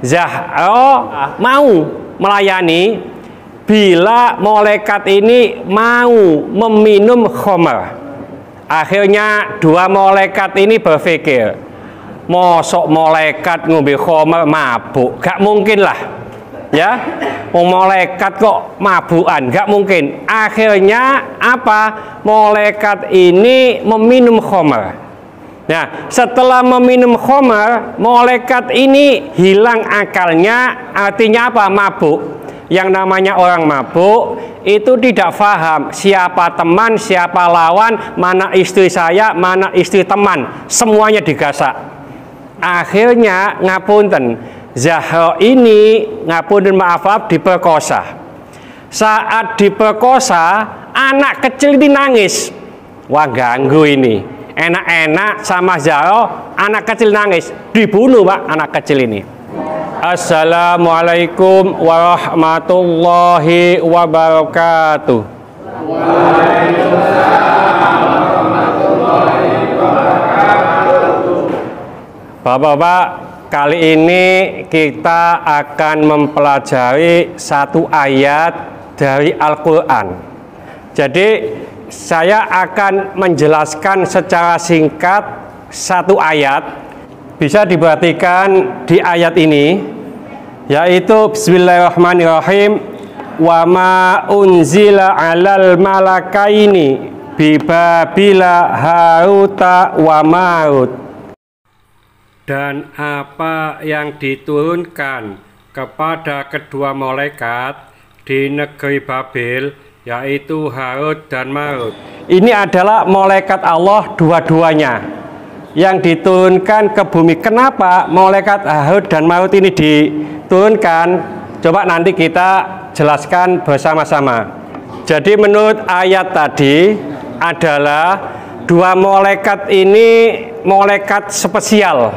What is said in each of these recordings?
Zahra mau melayani bila malaikat ini mau meminum khamar. Akhirnya dua malaikat ini berpikir, mosok malaikat ngombe khamar mabuk, gak mungkin lah. Ya, malaikat kok mabukan, gak mungkin. Akhirnya apa? Malaikat ini meminum khamar. Nah, setelah meminum khamar, malaikat ini hilang akalnya. Artinya apa? Mabuk. Yang namanya orang mabuk itu tidak paham siapa teman, siapa lawan, mana istri saya, mana istri teman, semuanya digasak. Akhirnya ngapunten, Zahra ini ngapunten maaf diperkosa. Saat diperkosa, anak kecil ini nangis. Wah, ganggu ini. Enak-enak sama Zahra, anak kecil nangis, dibunuh Pak anak kecil ini. Assalamualaikum warahmatullahi wabarakatuh. Waalaikumsalam warahmatullahi wabarakatuh. Bapak-bapak, kali ini kita akan mempelajari satu ayat dari Al-Quran. Jadi saya akan menjelaskan secara singkat satu ayat. Bisa diperhatikan di ayat ini, yaitu Bismillahirrahmanirrahim, wa ma unzila alal malakaini bibabila haruta wa marut. Dan apa yang diturunkan kepada kedua malaikat di negeri Babil, yaitu Harut dan Marut. Ini adalah malaikat Allah dua-duanya yang diturunkan ke bumi. Kenapa malaikat Harut dan Marut ini diturunkan? Coba nanti kita jelaskan bersama-sama. Jadi menurut ayat tadi adalah dua malaikat ini malaikat spesial.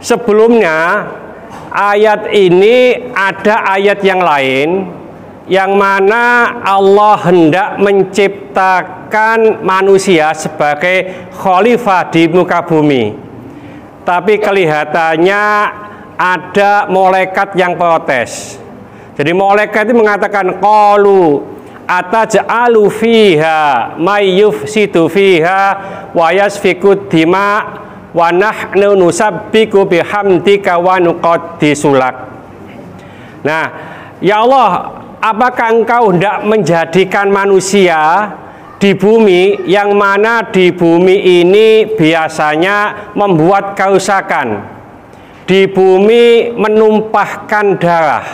Sebelumnya ayat ini ada ayat yang lain yang mana Allah hendak menciptakan manusia sebagai khalifah di muka bumi. Tapi kelihatannya ada malaikat yang protes. Jadi malaikat itu mengatakan, qalu ataj'alu fiha may yufsidu fiha wa yasfiku dima wa nahnu nusabbiku bihamdika wa nuqaddisu lak. Nah, ya Allah, apakah engkau hendak menjadikan manusia di bumi yang mana di bumi ini biasanya membuat kerusakan, di bumi menumpahkan darah,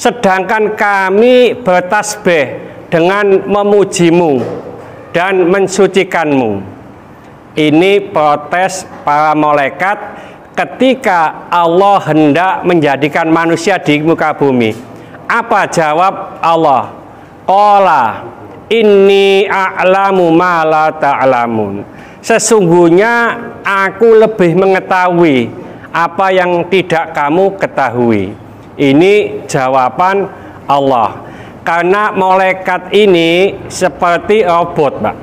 sedangkan kami bertasbih dengan memujimu dan mensucikanmu. Ini protes para malaikat ketika Allah hendak menjadikan manusia di muka bumi. Apa jawab Allah? Qala inni a'lamu ma la ta'lamun. Sesungguhnya aku lebih mengetahui apa yang tidak kamu ketahui. Ini jawaban Allah. Karena malaikat ini seperti robot, Pak.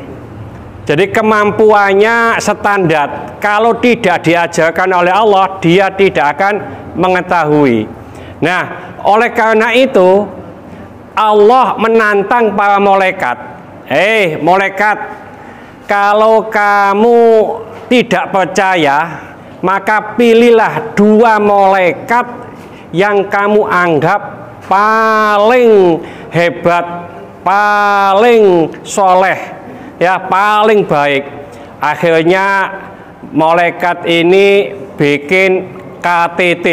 Jadi kemampuannya standar. Kalau tidak diajarkan oleh Allah, dia tidak akan mengetahui. Nah, oleh karena itu Allah menantang para malaikat. Malaikat, kalau kamu tidak percaya, maka pilihlah dua malaikat yang kamu anggap paling hebat, paling soleh, ya, paling baik. Akhirnya malaikat ini bikin KTT,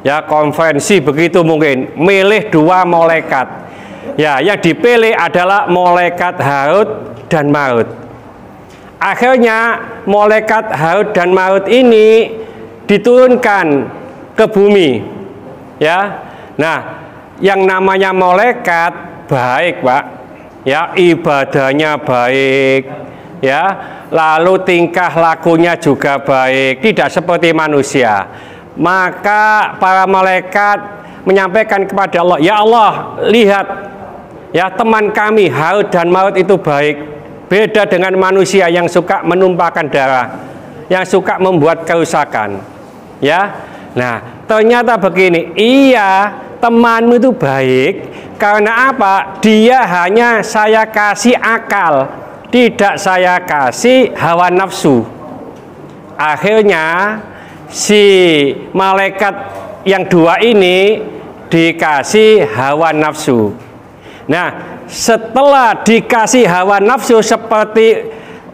ya, konferensi begitu mungkin, milih dua malaikat. Ya, yang dipilih adalah malaikat Harut dan Marut. Akhirnya malaikat Harut dan Marut ini diturunkan ke bumi. Ya. Nah, yang namanya malaikat baik, Pak. Ya, ibadahnya baik, ya, lalu tingkah lakunya juga baik, tidak seperti manusia. Maka para malaikat menyampaikan kepada Allah, ya Allah, lihat, ya, teman kami Harut dan Marut itu baik, beda dengan manusia yang suka menumpahkan darah, yang suka membuat kerusakan. Ya, Nah, ternyata begini, iya temanmu itu baik karena apa? Dia hanya saya kasih akal, tidak saya kasih hawa nafsu. Akhirnya si malaikat yang dua ini dikasih hawa nafsu. Nah, setelah dikasih hawa nafsu seperti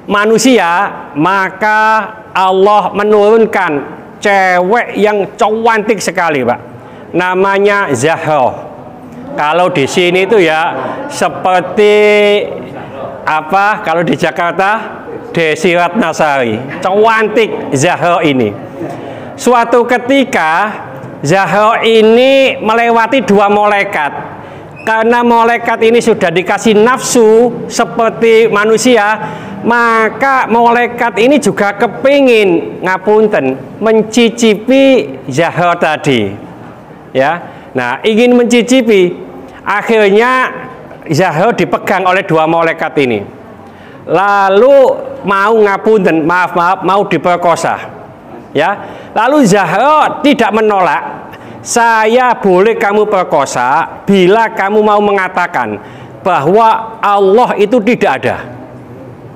manusia, maka Allah menurunkan cewek yang cantik sekali, Pak. Namanya Zahra. Kalau di sini itu ya seperti apa? Kalau di Jakarta Desi Ratnasari. Cantik Zahra ini. Suatu ketika Zahra ini melewati dua malaikat. Karena malaikat ini sudah dikasih nafsu seperti manusia, maka malaikat ini juga kepingin ngapunten mencicipi Zahra tadi, ya. Nah, ingin mencicipi, akhirnya Zahra dipegang oleh dua malaikat ini, lalu mau ngapunten, maaf mau diperkosa, ya. Lalu Zahra tidak menolak. Saya boleh kamu perkosa bila kamu mau mengatakan bahwa Allah itu tidak ada,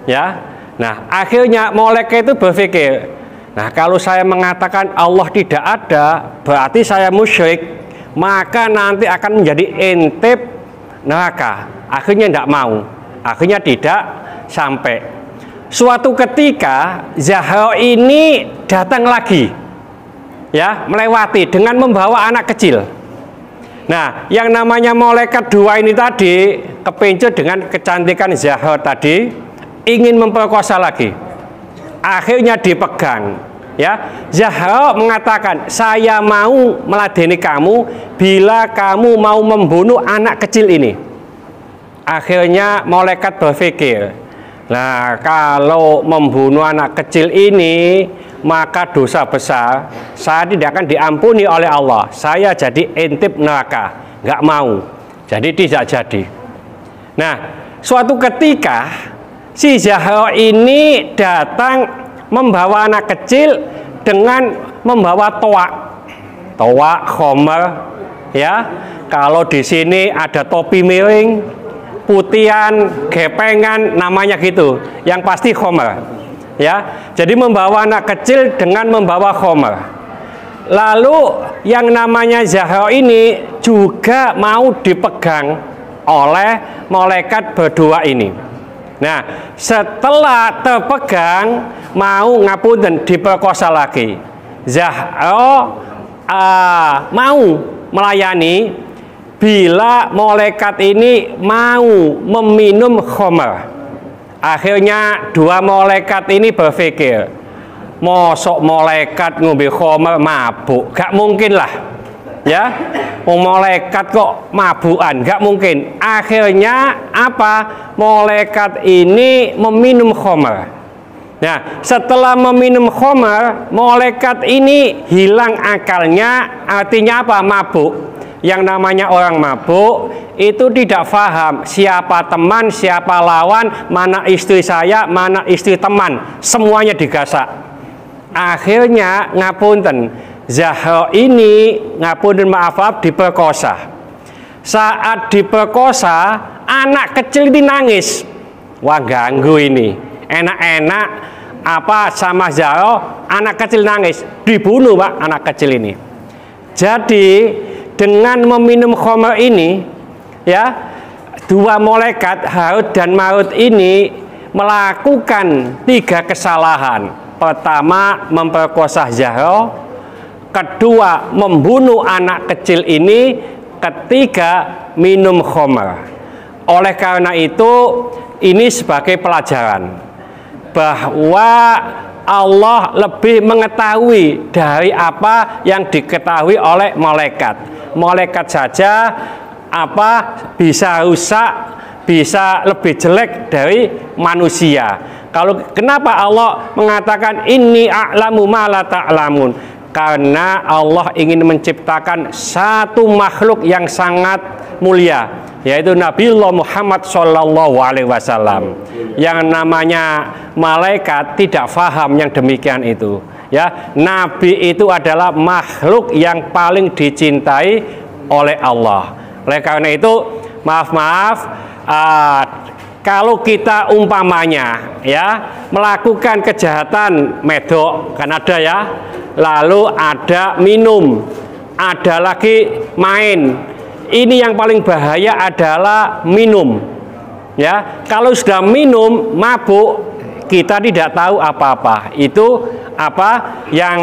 ya. Nah, akhirnya malaikat itu berpikir, nah kalau saya mengatakan Allah tidak ada, berarti saya musyrik, maka nanti akan menjadi intip neraka. Akhirnya tidak mau, akhirnya tidak sampai. Suatu ketika Zahra ini datang lagi, ya, melewati dengan membawa anak kecil. Nah, yang namanya malaikat dua ini tadi kepincut dengan kecantikan Zahra tadi, ingin memperkosa lagi. Akhirnya dipegang, ya. Zahra mengatakan, saya mau meladeni kamu bila kamu mau membunuh anak kecil ini. Akhirnya malaikat berpikir, nah kalau membunuh anak kecil ini maka dosa besar, saya tidak akan diampuni oleh Allah, saya jadi intip neraka, nggak mau, jadi tidak jadi. Nah, suatu ketika si Zahra ini datang membawa anak kecil dengan membawa toa khomer, ya. Kalau di sini ada topi miring, putihan, gepengan, namanya gitu, yang pasti khomer. Ya, jadi membawa anak kecil dengan membawa khomer. Lalu yang namanya Zahra ini juga mau dipegang oleh malaikat berdua ini. Nah, setelah terpegang mau ngapunten diperkosa lagi. Zahra mau melayani bila malaikat ini mau meminum khomer. Akhirnya dua malaikat ini berpikir, mosok malaikat ngombe khomer mabuk, gak mungkin lah, ya. Malaikat kok mabukan, gak mungkin. Akhirnya apa? Malaikat ini meminum khomer. Nah, setelah meminum khomer, malaikat ini hilang akalnya. Artinya apa? Mabuk. Yang namanya orang mabuk itu tidak paham siapa teman, siapa lawan, mana istri saya, mana istri teman, semuanya digasak. Akhirnya ngapunten, Zahra ini ngapunten maaf diperkosa. Saat diperkosa, anak kecil ini nangis. Wah, ganggu ini. Enak-enak apa sama Zahra, anak kecil nangis, dibunuh, Pak, anak kecil ini. Jadi dengan meminum khomer ini, ya, dua malaikat Harut dan Marut ini melakukan tiga kesalahan. Pertama, memperkosa Zahra. Kedua, membunuh anak kecil ini. Ketiga, minum khomer. Oleh karena itu, ini sebagai pelajaran bahwa Allah lebih mengetahui dari apa yang diketahui oleh malaikat. Malaikat saja apa bisa rusak, bisa lebih jelek dari manusia. Kalau kenapa Allah mengatakan inni a'lamu ma la ta'lamun? Karena Allah ingin menciptakan satu makhluk yang sangat mulia, yaitu Nabiullah Muhammad SAW. Yang namanya malaikat tidak faham yang demikian itu. Ya, nabi itu adalah makhluk yang paling dicintai oleh Allah. Oleh karena itu, maaf, kalau kita umpamanya ya melakukan kejahatan medok, kan ada ya, lalu ada minum, ada lagi main. Ini yang paling bahaya adalah minum. Ya, kalau sudah minum mabuk, kita tidak tahu apa-apa. Itu apa yang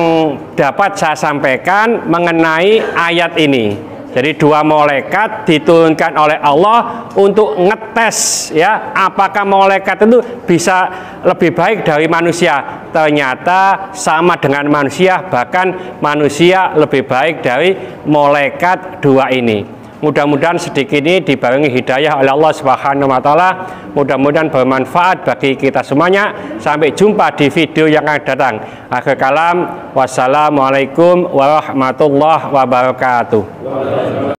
dapat saya sampaikan mengenai ayat ini. Jadi dua malaikat diturunkan oleh Allah untuk ngetes ya, apakah malaikat itu bisa lebih baik dari manusia. Ternyata sama dengan manusia, bahkan manusia lebih baik dari malaikat dua ini. Mudah-mudahan sedikit ini dibarengi hidayah oleh Allah Subhanahu wa taala. Mudah-mudahan bermanfaat bagi kita semuanya. Sampai jumpa di video yang akan datang. Akhir kalam, wassalamualaikum warahmatullahi wabarakatuh.